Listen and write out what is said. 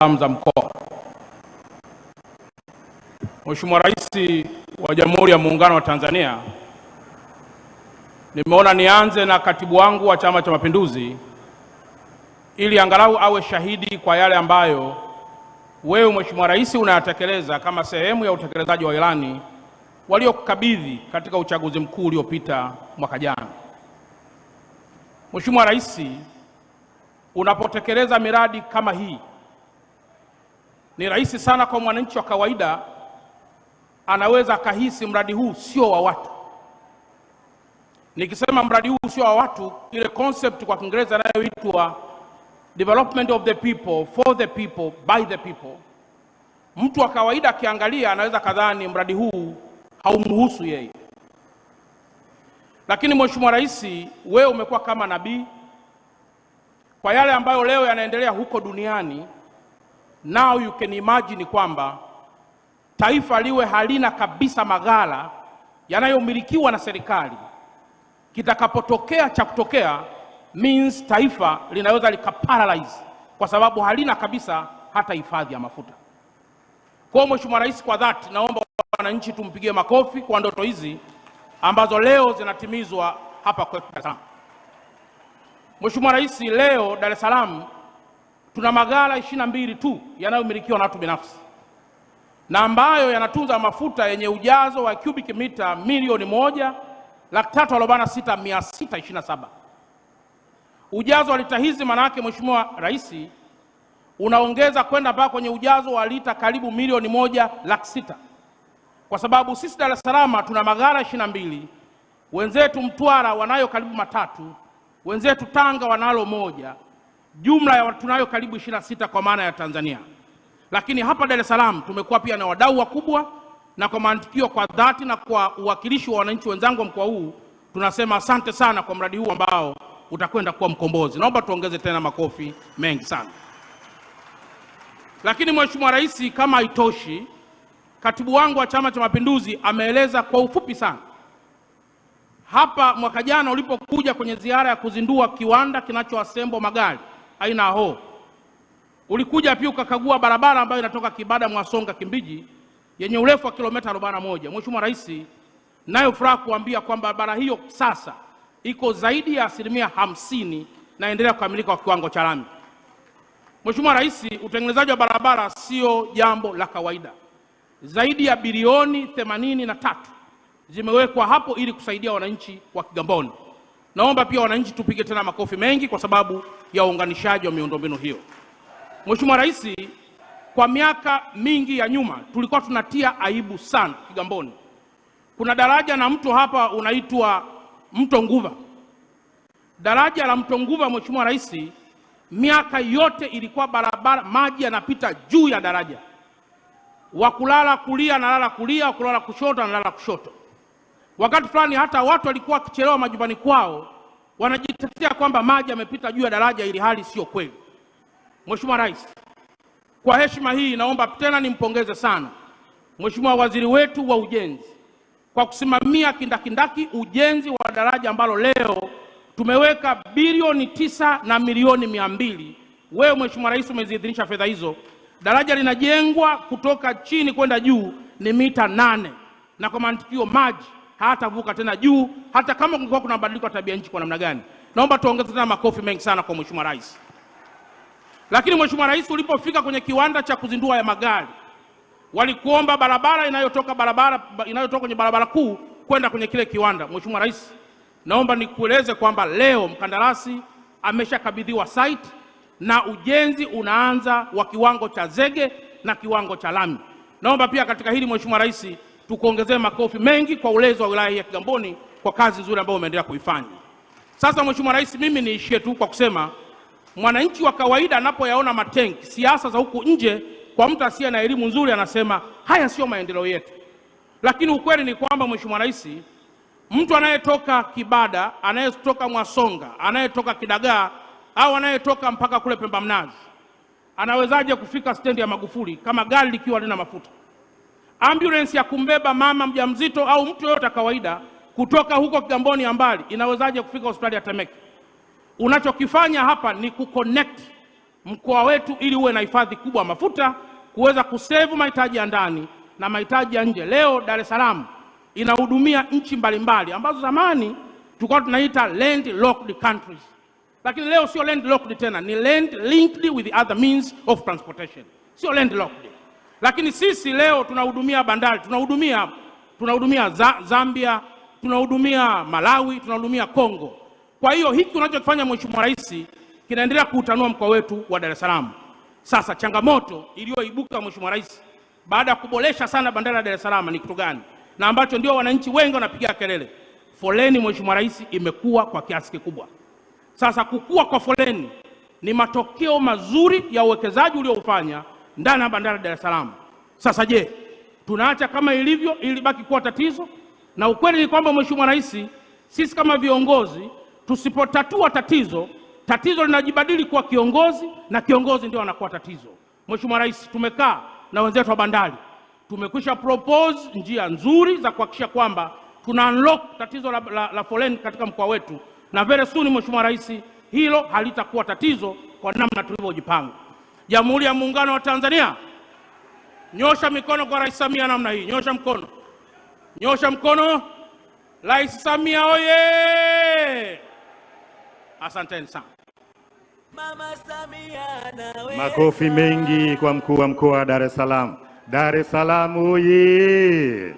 za mkoa. Mheshimiwa Rais wa Jamhuri ya Muungano wa Tanzania, nimeona nianze na katibu wangu wa Chama cha Mapinduzi ili angalau awe shahidi kwa yale ambayo wewe Mheshimiwa Rais unayatekeleza kama sehemu ya utekelezaji wa ilani waliokukabidhi katika uchaguzi mkuu uliopita mwaka jana. Mheshimiwa Rais, unapotekeleza miradi kama hii, ni rahisi sana kwa mwananchi wa kawaida anaweza akahisi mradi huu sio wa watu. Nikisema mradi huu sio wa watu, ile concept kwa Kiingereza inayoitwa development of the people, for the people, by the people, mtu wa kawaida akiangalia anaweza kadhani mradi huu haumhusu yeye. Lakini Mheshimiwa Rais, wewe umekuwa kama nabii kwa yale ambayo leo yanaendelea huko duniani. Now you can imagine kwamba taifa liwe halina kabisa maghala yanayomilikiwa na serikali. Kitakapotokea cha kutokea means taifa linaweza likaparalyze kwa sababu halina kabisa hata hifadhi ya mafuta. Kwa Mheshimiwa Rais, kwa dhati naomba wananchi tumpigie makofi kwa ndoto hizi ambazo leo zinatimizwa hapa kwetu Dar es Salaam. Mheshimiwa Rais, leo Dar es Salaam tuna maghala 22 tu yanayomilikiwa na watu binafsi na ambayo yanatunza mafuta yenye ujazo wa cubic mita milioni 1,346,627. Ujazo wa lita hizi maana yake Mheshimiwa Rais unaongeza kwenda mpaka kwenye ujazo wa lita karibu milioni 1,600,000. Kwa sababu sisi Dar es Salaam tuna maghala 22, wenzetu Mtwara wanayo karibu 3, wenzetu Tanga wanalo 1, jumla ya tunayo karibu 26 kwa maana ya Tanzania. Lakini hapa Dar es Salaam tumekuwa pia na wadau wakubwa, na kwa mantikio, kwa dhati na kwa uwakilishi wa wananchi wenzangu wa mkoa huu, tunasema asante sana kwa mradi huu ambao utakwenda kuwa mkombozi. Naomba tuongeze tena makofi mengi sana. Lakini Mheshimiwa Rais, kama haitoshi, katibu wangu wa Chama cha Mapinduzi ameeleza kwa ufupi sana. Hapa mwaka jana ulipokuja kwenye ziara ya kuzindua kiwanda kinachoasembo magari aina ya Howo, ulikuja pia ukakagua barabara ambayo inatoka Kibada Mwasonga Kimbiji yenye urefu wa kilomita 41. Mheshimiwa Rais, nayo furaha kuambia kwamba barabara hiyo sasa iko zaidi ya 50% na endelea kukamilika kwa kiwango cha lami. Mheshimiwa Rais, utengenezaji wa barabara sio jambo la kawaida. Zaidi ya bilioni 83 zimewekwa hapo ili kusaidia wananchi wa Kigamboni. Naomba pia wananchi tupige tena makofi mengi kwa sababu ya uunganishaji wa miundombinu hiyo. Mheshimiwa Rais, kwa miaka mingi ya nyuma tulikuwa tunatia aibu sana Kigamboni. Kuna daraja na mto hapa unaitwa Mto Nguva. Daraja la Mto Nguva, Mheshimiwa Rais, miaka yote ilikuwa barabara maji yanapita juu ya daraja. Wakulala kulia analala kulia, wakulala kushoto analala kushoto. Wakati fulani hata watu walikuwa wakichelewa majumbani kwao wanajitetea kwamba maji yamepita juu ya daraja, ili hali sio kweli. Mheshimiwa Rais, kwa heshima hii naomba tena nimpongeze sana Mheshimiwa Waziri wetu wa Ujenzi kwa kusimamia kindakindaki ujenzi wa daraja ambalo leo tumeweka bilioni 9 na milioni 200. Wewe Mheshimiwa Rais umeziidhinisha fedha hizo. Daraja linajengwa kutoka chini kwenda juu ni mita 8, na kwa mantikio maji hatavuka tena juu hata kama kulikuwa kuna mabadiliko ya tabia nchi kwa namna gani. Naomba tuongeze tena makofi mengi sana kwa Mheshimiwa Rais. Lakini Mheshimiwa Rais, ulipofika kwenye kiwanda cha kuzindua ya magari, walikuomba barabara inayotoka kwenye barabara kuu kwenda kwenye kile kiwanda. Mheshimiwa Rais, naomba nikueleze kwamba leo mkandarasi ameshakabidhiwa site na ujenzi unaanza wa kiwango cha zege na kiwango cha lami. Naomba pia katika hili Mheshimiwa Rais tukuongezee makofi mengi kwa ulezi wa wilaya ya Kigamboni kwa kazi nzuri ambayo umeendelea kuifanya. Sasa Mheshimiwa Rais, mimi niishie tu kwa kusema mwananchi wa kawaida anapoyaona matenki, siasa za huku nje, kwa mtu asiye na elimu nzuri anasema haya sio maendeleo yetu. Lakini ukweli ni kwamba Mheshimiwa Rais, mtu anayetoka Kibada, anayetoka Mwasonga, anayetoka Kidagaa au anayetoka mpaka kule Pemba Mnazi anawezaje kufika stendi ya Magufuli kama gari likiwa lina mafuta? Ambulance ya kumbeba mama mjamzito au mtu yoyote kawaida kutoka huko Kigamboni ya mbali inawezaje kufika hospitali ya Temeke? Unachokifanya hapa ni kuconnect mkoa wetu ili uwe na hifadhi kubwa ya mafuta, kuweza kusevu mahitaji ya ndani na mahitaji ya nje. Leo Dar es Salaam inahudumia nchi mbalimbali ambazo zamani tulikuwa tunaita land-locked countries, lakini leo sio land-locked tena, ni land-linked with other means of transportation, sio land-locked. Lakini sisi leo tunahudumia bandari, tunahudumia Zambia, tunahudumia Malawi, tunahudumia Kongo. Kwa hiyo hiki unachokifanya Mheshimiwa Rais kinaendelea kuutanua mkoa wetu wa Dar es Salaam. Sasa changamoto iliyoibuka Mheshimiwa Rais baada ya kuboresha sana bandari ya Dar es Salaam ni kitu gani? Na ambacho ndio wananchi wengi wanapigia kelele. Foleni Mheshimiwa Rais imekuwa kwa kiasi kikubwa. Sasa kukua kwa foleni ni matokeo mazuri ya uwekezaji ulioufanya ndani ya bandari ya Dar es Salaam. Sasa je, tunaacha kama ilivyo ili baki kuwa tatizo? Na ukweli ni kwamba Mheshimiwa Rais, sisi kama viongozi tusipotatua tatizo linajibadili kuwa kiongozi na kiongozi ndio anakuwa tatizo. Mheshimiwa Rais, tumekaa na wenzetu wa bandari, tumekwisha propose njia nzuri za kuhakikisha kwamba tuna unlock tatizo la foleni katika mkoa wetu, na very soon Mheshimiwa Rais, hilo halitakuwa tatizo kwa namna tulivyojipanga. Jamhuri ya Muungano wa Tanzania, nyosha mikono kwa Rais Samia namna hii, nyosha mkono. Nyosha mkono. Rais Samia oye! Asanteni sana. Mama Samia nawe. Makofi mengi kwa mkuu wa mkoa wa Dar es Salaam. Dar es Salaam oye!